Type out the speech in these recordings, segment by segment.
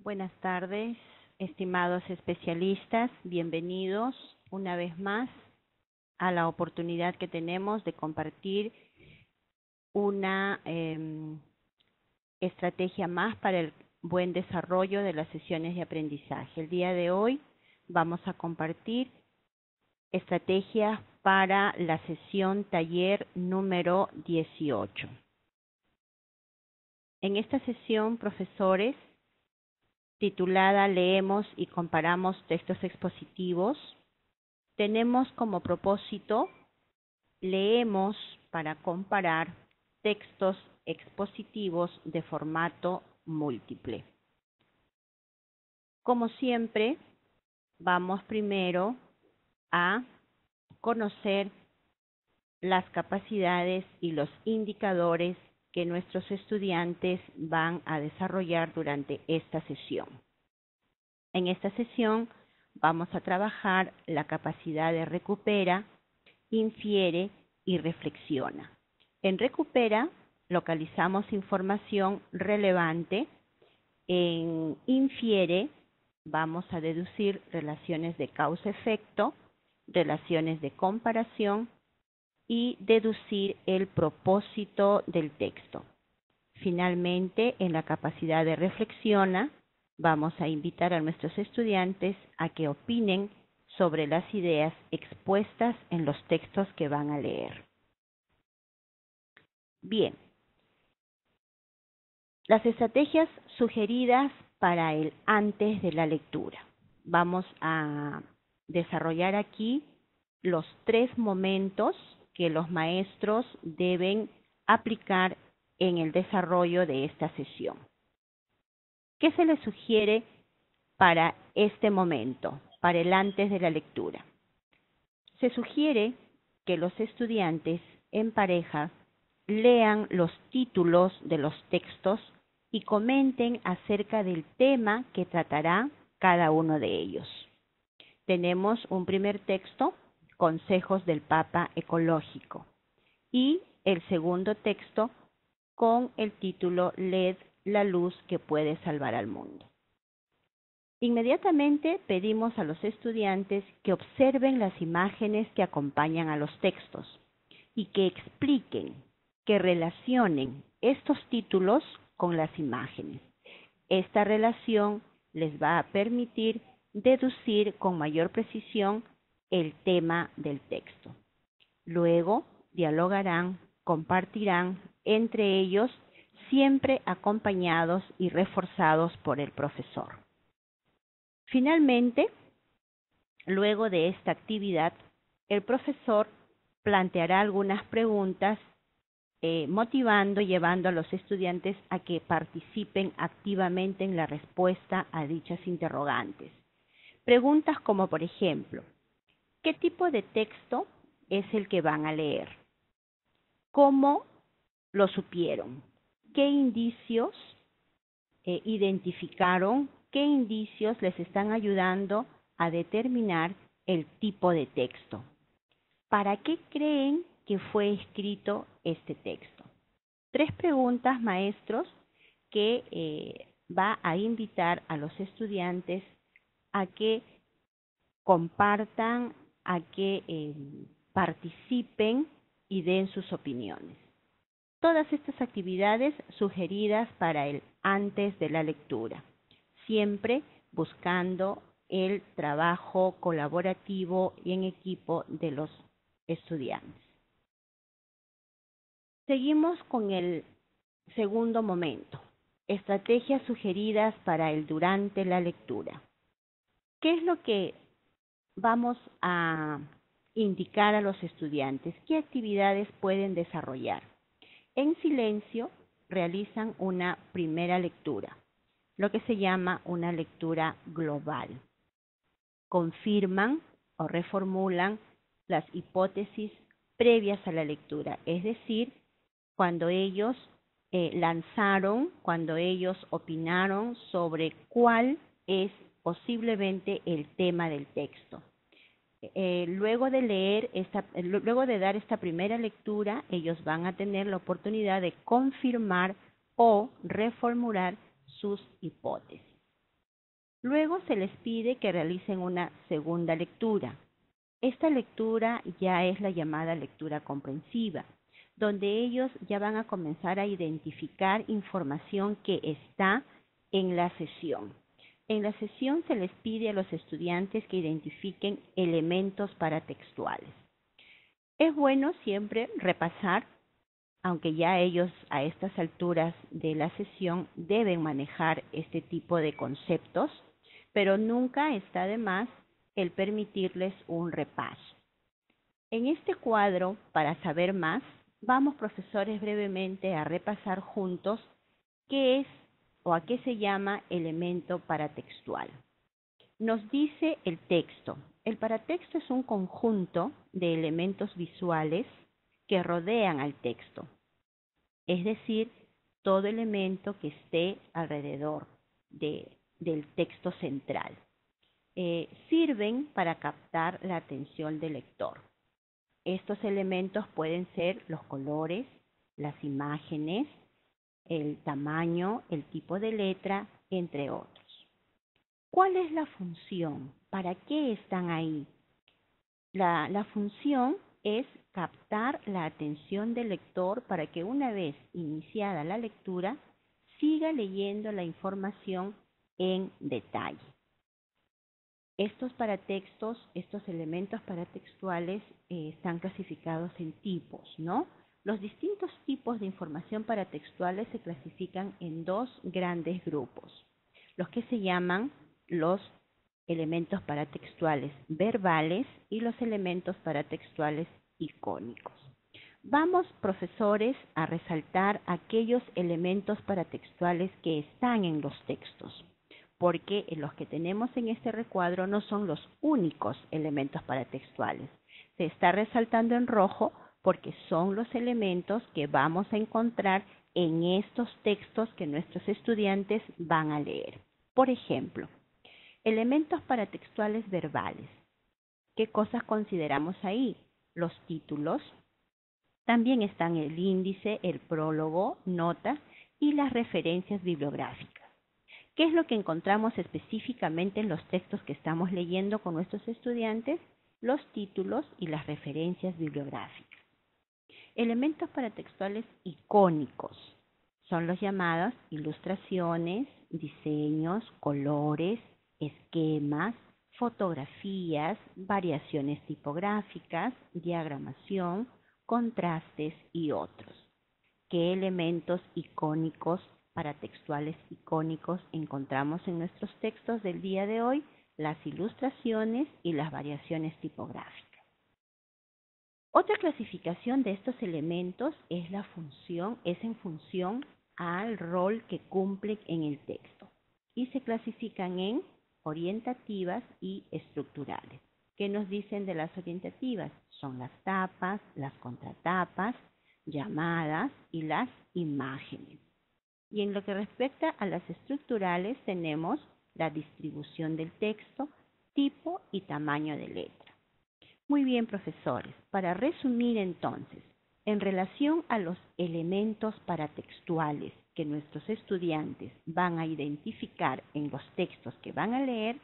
Buenas tardes, estimados especialistas, bienvenidos una vez más a la oportunidad que tenemos de compartir una estrategia más para el buen desarrollo de las sesiones de aprendizaje. El día de hoy vamos a compartir estrategias para la sesión taller número 18. En esta sesión, profesores, titulada Leemos y comparamos textos expositivos, tenemos como propósito leemos para comparar textos expositivos de formato múltiple. Como siempre, vamos primero a conocer las capacidades y los indicadores que nuestros estudiantes van a desarrollar durante esta sesión. En esta sesión vamos a trabajar la capacidad de recupera, infiere y reflexiona. En recupera localizamos información relevante. En infiere vamos a deducir relaciones de causa-efecto, relaciones de comparación y deducir el propósito del texto. Finalmente, en la capacidad de reflexiona, vamos a invitar a nuestros estudiantes a que opinen sobre las ideas expuestas en los textos que van a leer. Bien, las estrategias sugeridas para el antes de la lectura. Vamos a desarrollar aquí los 3 momentos que los maestros deben aplicar en el desarrollo de esta sesión. ¿Qué se les sugiere para este momento, para el antes de la lectura? Se sugiere que los estudiantes en pareja lean los títulos de los textos y comenten acerca del tema que tratará cada uno de ellos. Tenemos un primer texto, Consejos del Papa Ecológico, y el segundo texto con el título LED, la luz que puede salvar al mundo. Inmediatamente pedimos a los estudiantes que observen las imágenes que acompañan a los textos y que expliquen, que relacionen estos títulos con las imágenes. Esta relación les va a permitir deducir con mayor precisión el tema del texto. Luego dialogarán, compartirán entre ellos, siempre acompañados y reforzados por el profesor. Finalmente, luego de esta actividad, el profesor planteará algunas preguntas motivando y llevando a los estudiantes a que participen activamente en la respuesta a dichas interrogantes. Preguntas como, por ejemplo, ¿qué tipo de texto es el que van a leer? ¿Cómo lo supieron? ¿Qué indicios identificaron? ¿Qué indicios les están ayudando a determinar el tipo de texto? ¿Para qué creen que fue escrito este texto? 3 preguntas, maestros, que va a invitar a los estudiantes a que compartan, a que participen y den sus opiniones. Todas estas actividades sugeridas para el antes de la lectura, siempre buscando el trabajo colaborativo y en equipo de los estudiantes. Seguimos con el segundo momento, estrategias sugeridas para el durante la lectura. ¿Qué es lo que vamos a indicar a los estudiantes? ¿Qué actividades pueden desarrollar? En silencio realizan una primera lectura, lo que se llama una lectura global. Confirman o reformulan las hipótesis previas a la lectura, es decir, cuando ellos lanzaron, cuando ellos opinaron sobre cuál es posiblemente el tema del texto. Luego de dar esta primera lectura, ellos van a tener la oportunidad de confirmar o reformular sus hipótesis. Luego se les pide que realicen una segunda lectura. Esta lectura ya es la llamada lectura comprensiva, donde ellos ya van a comenzar a identificar información que está en la sesión. En la sesión se les pide a los estudiantes que identifiquen elementos paratextuales. Es bueno siempre repasar, aunque ya ellos a estas alturas de la sesión deben manejar este tipo de conceptos, pero nunca está de más el permitirles un repaso. En este cuadro, para saber más, vamos, profesores, brevemente a repasar juntos qué es o a qué se llama elemento paratextual. Nos dice el texto. El paratexto es un conjunto de elementos visuales que rodean al texto, es decir, todo elemento que esté alrededor del texto central. Sirven para captar la atención del lector. Estos elementos pueden ser los colores, las imágenes, el tamaño, el tipo de letra, entre otros. ¿Cuál es la función? ¿Para qué están ahí? La función es captar la atención del lector para que una vez iniciada la lectura, siga leyendo la información en detalle. Estos paratextos, estos elementos paratextuales están clasificados en tipos, ¿no? Los distintos tipos de información paratextuales se clasifican en dos grandes grupos, los que se llaman los elementos paratextuales verbales y los elementos paratextuales icónicos. Vamos, profesores, a resaltar aquellos elementos paratextuales que están en los textos, porque los que tenemos en este recuadro no son los únicos elementos paratextuales. Se está resaltando en rojo porque son los elementos que vamos a encontrar en estos textos que nuestros estudiantes van a leer. Por ejemplo, elementos paratextuales verbales. ¿Qué cosas consideramos ahí? Los títulos. También están el índice, el prólogo, notas y las referencias bibliográficas. ¿Qué es lo que encontramos específicamente en los textos que estamos leyendo con nuestros estudiantes? Los títulos y las referencias bibliográficas. Elementos paratextuales icónicos son los llamados ilustraciones, diseños, colores, esquemas, fotografías, variaciones tipográficas, diagramación, contrastes y otros. ¿Qué elementos icónicos, paratextuales icónicos encontramos en nuestros textos del día de hoy? Las ilustraciones y las variaciones tipográficas. Otra clasificación de estos elementos es en función al rol que cumplen en el texto y se clasifican en orientativas y estructurales. ¿Qué nos dicen de las orientativas? Son las tapas, las contratapas, llamadas y las imágenes. Y en lo que respecta a las estructurales tenemos la distribución del texto, tipo y tamaño de letra. Muy bien, profesores. Para resumir entonces, en relación a los elementos paratextuales que nuestros estudiantes van a identificar en los textos que van a leer,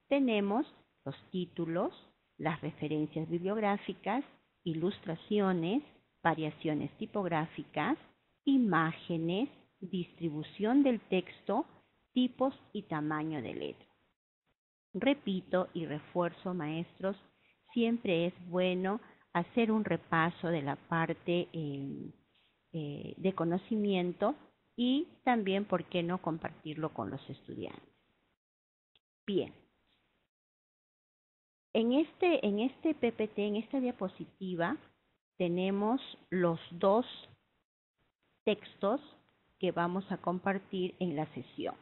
tenemos los títulos, las referencias bibliográficas, ilustraciones, variaciones tipográficas, imágenes, distribución del texto, tipos y tamaño de letra. Repito y refuerzo, maestros, siempre es bueno hacer un repaso de la parte de conocimiento y también, ¿por qué no?, compartirlo con los estudiantes. Bien, en este PPT, en esta diapositiva, tenemos los dos textos que vamos a compartir en la sesión.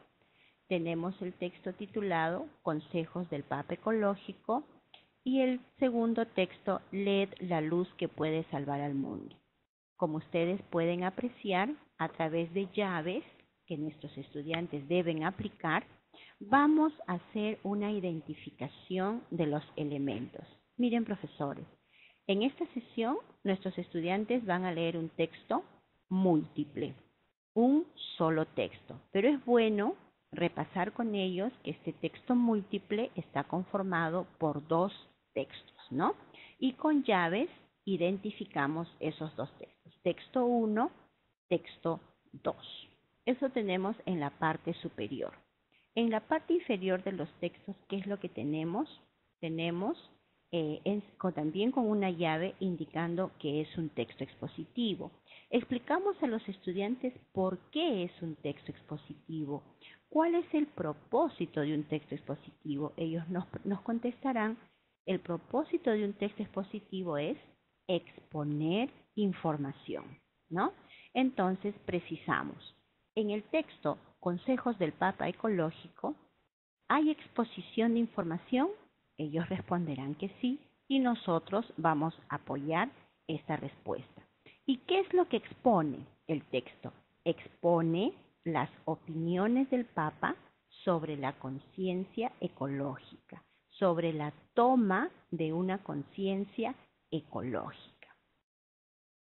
Tenemos el texto titulado Consejos del Papa Ecológico y el segundo texto, LED, la luz que puede salvar al mundo. Como ustedes pueden apreciar, a través de llaves que nuestros estudiantes deben aplicar, vamos a hacer una identificación de los elementos. Miren, profesores, en esta sesión nuestros estudiantes van a leer un texto múltiple, un solo texto, pero es bueno repasar con ellos que este texto múltiple está conformado por dos textos, ¿no? Y con llaves identificamos esos dos textos. Texto 1, texto 2. Eso tenemos en la parte superior. En la parte inferior de los textos, ¿qué es lo que tenemos? Tenemos también con una llave indicando que es un texto expositivo. Explicamos a los estudiantes por qué es un texto expositivo, cuál es el propósito de un texto expositivo. Ellos nos contestarán, el propósito de un texto expositivo es exponer información, ¿no? Entonces precisamos, en el texto Consejos del Papa Ecológico, ¿hay exposición de información? Ellos responderán que sí y nosotros vamos a apoyar esta respuesta. ¿Y qué es lo que expone el texto? Expone las opiniones del Papa sobre la conciencia ecológica, sobre la toma de una conciencia ecológica.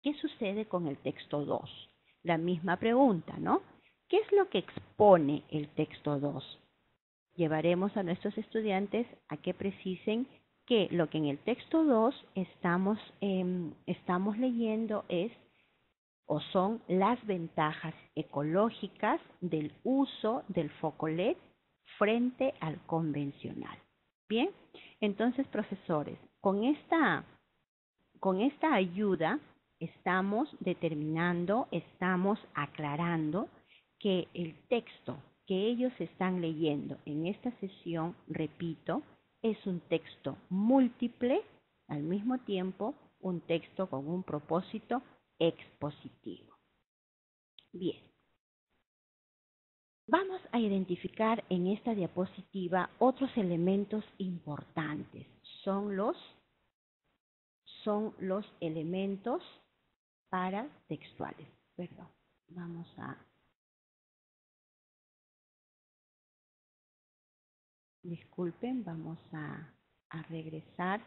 ¿Qué sucede con el texto 2? La misma pregunta, ¿no? ¿Qué es lo que expone el texto 2? Llevaremos a nuestros estudiantes a que precisen que lo que en el texto 2 estamos leyendo es o son las ventajas ecológicas del uso del foco LED frente al convencional. Bien, entonces profesores, con esta ayuda estamos determinando, estamos aclarando que el texto que ellos están leyendo en esta sesión, repito, es un texto múltiple, al mismo tiempo un texto con un propósito expositivo. Bien, vamos a identificar en esta diapositiva otros elementos importantes. Son los elementos paratextuales. Perdón, vamos a... Disculpen, vamos a regresar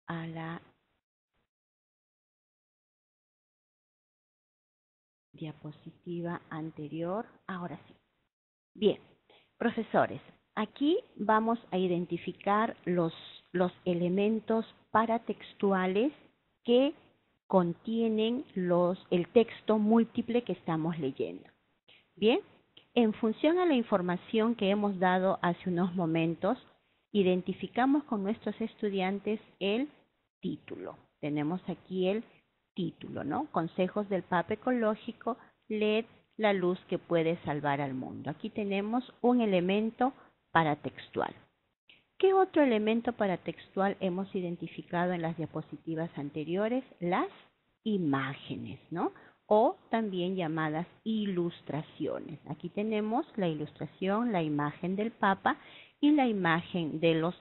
a la diapositiva anterior. Ahora sí. Bien, profesores, aquí vamos a identificar los elementos paratextuales que contienen el texto múltiple que estamos leyendo. Bien, en función a la información que hemos dado hace unos momentos, identificamos con nuestros estudiantes el título. Tenemos aquí el título, ¿no? Consejos del Papa Ecológico, LED, la luz que puede salvar al mundo. Aquí tenemos un elemento paratextual. ¿Qué otro elemento paratextual hemos identificado en las diapositivas anteriores? Las imágenes, ¿no? O también llamadas ilustraciones. Aquí tenemos la ilustración, la imagen del Papa y la imagen de los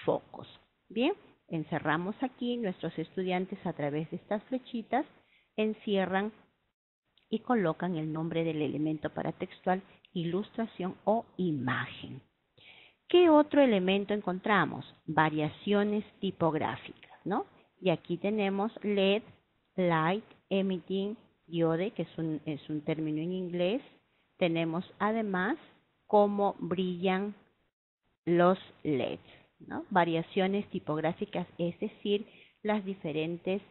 focos. Bien, encerramos aquí, nuestros estudiantes a través de estas flechitas encierran y colocan el nombre del elemento paratextual, ilustración o imagen. ¿Qué otro elemento encontramos? Variaciones tipográficas, ¿no? Y aquí tenemos LED, Light Emitting Diode, que es un término en inglés. Tenemos además cómo brillan los LEDs, ¿no? Variaciones tipográficas, es decir, las diferentes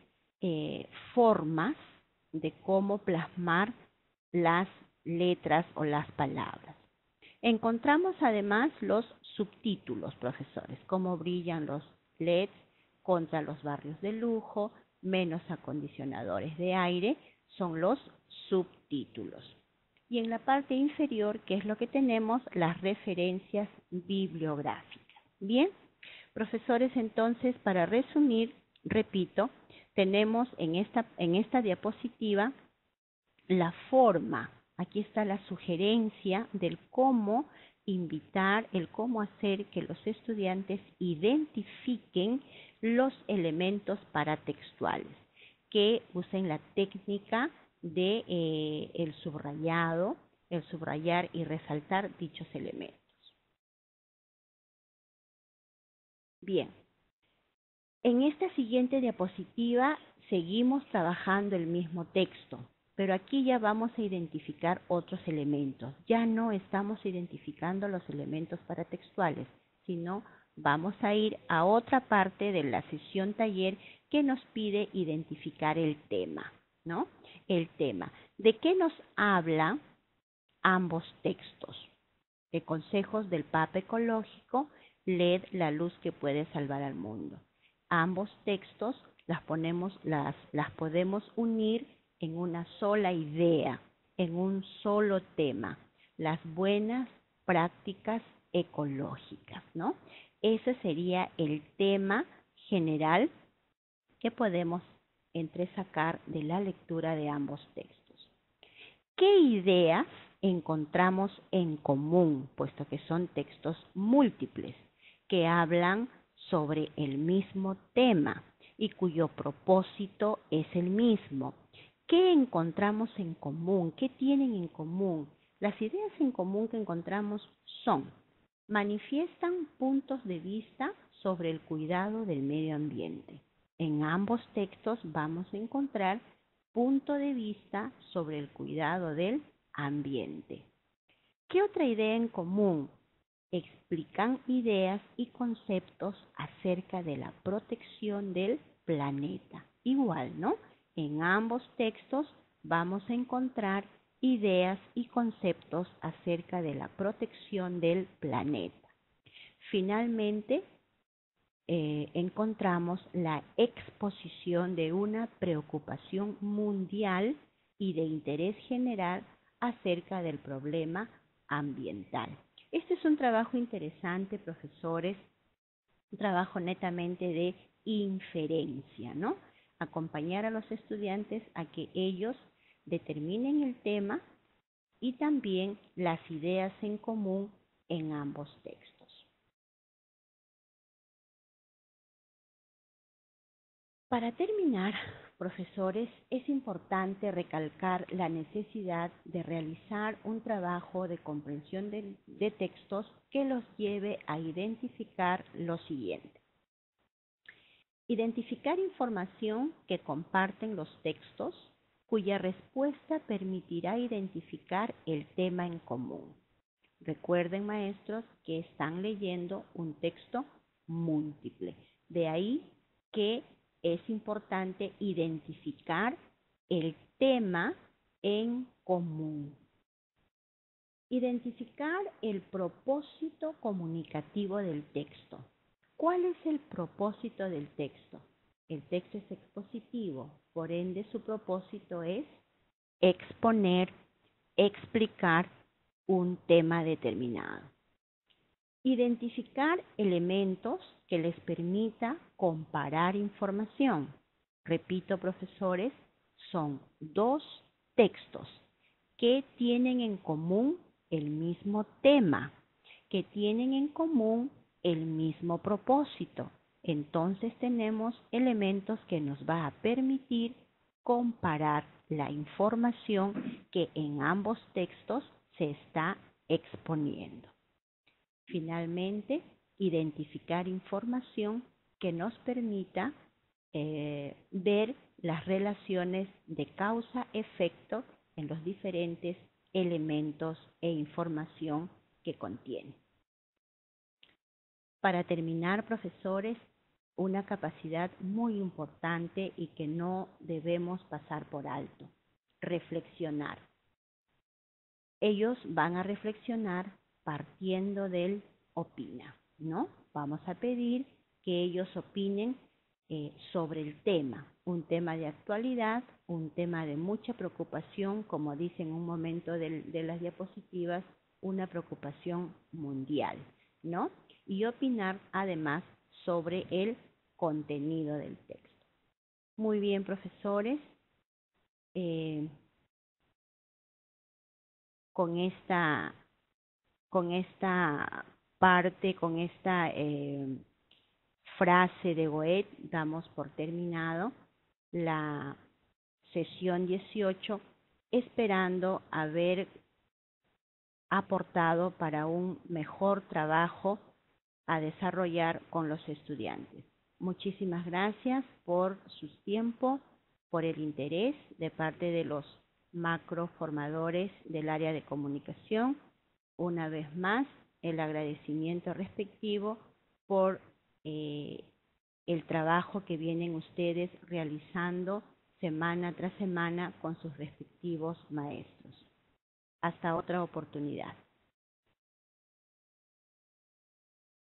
formas de cómo plasmar las letras o las palabras. Encontramos además los subtítulos, profesores, cómo brillan los LEDs contra los barrios de lujo, menos acondicionadores de aire, son los subtítulos. Y en la parte inferior, ¿qué es lo que tenemos? Las referencias bibliográficas. Bien, profesores, entonces, para resumir, repito, tenemos en esta diapositiva la forma. Aquí está la sugerencia del cómo invitar, el cómo hacer que los estudiantes identifiquen los elementos paratextuales, que usen la técnica de el subrayar y resaltar dichos elementos. Bien, en esta siguiente diapositiva seguimos trabajando el mismo texto. Pero aquí ya vamos a identificar otros elementos. Ya no estamos identificando los elementos paratextuales, sino vamos a ir a otra parte de la sesión taller que nos pide identificar el tema, ¿no? El tema. ¿De qué nos habla ambos textos? De consejos del Papa Ecológico, LED, la luz que puede salvar al mundo. Ambos textos las podemos unir en una sola idea, en un solo tema, las buenas prácticas ecológicas, ¿no? Ese sería el tema general que podemos entresacar de la lectura de ambos textos. ¿Qué ideas encontramos en común, puesto que son textos múltiples que hablan sobre el mismo tema y cuyo propósito es el mismo? ¿Qué encontramos en común? ¿Qué tienen en común? Las ideas en común que encontramos manifiestan puntos de vista sobre el cuidado del medio ambiente. En ambos textos vamos a encontrar punto de vista sobre el cuidado del ambiente. ¿Qué otra idea en común? Explican ideas y conceptos acerca de la protección del planeta. Igual, ¿no? En ambos textos vamos a encontrar ideas y conceptos acerca de la protección del planeta. Finalmente, encontramos la exposición de una preocupación mundial y de interés general acerca del problema ambiental. Este es un trabajo interesante, profesores, un trabajo netamente de inferencia, ¿no? Acompañar a los estudiantes a que ellos determinen el tema y también las ideas en común en ambos textos. Para terminar, profesores, es importante recalcar la necesidad de realizar un trabajo de comprensión de textos que los lleve a identificar lo siguiente. Identificar información que comparten los textos, cuya respuesta permitirá identificar el tema en común. Recuerden, maestros, que están leyendo un texto múltiple. De ahí que es importante identificar el tema en común. Identificar el propósito comunicativo del texto. ¿Cuál es el propósito del texto? El texto es expositivo, por ende su propósito es exponer, explicar un tema determinado. Identificar elementos que les permita comparar información. Repito, profesores, son dos textos que tienen en común el mismo tema, que tienen en común el mismo propósito. Entonces tenemos elementos que nos va a permitir comparar la información que en ambos textos se está exponiendo. Finalmente, identificar información que nos permita ver las relaciones de causa-efecto en los diferentes elementos e información que contiene. Para terminar, profesores, una capacidad muy importante y que no debemos pasar por alto: reflexionar. Ellos van a reflexionar partiendo del opina, ¿no? Vamos a pedir que ellos opinen sobre el tema, un tema de actualidad, un tema de mucha preocupación, como dice en un momento de las diapositivas, una preocupación mundial, ¿no? Y opinar además sobre el contenido del texto. Muy bien, profesores. Con esta parte, con esta frase de Goethe, damos por terminado la sesión 18, esperando haber aportado para un mejor trabajo a desarrollar con los estudiantes. Muchísimas gracias por su tiempo, por el interés de parte de los macroformadores del área de comunicación. Una vez más, el agradecimiento respectivo por el trabajo que vienen ustedes realizando semana tras semana con sus respectivos maestros. Hasta otra oportunidad.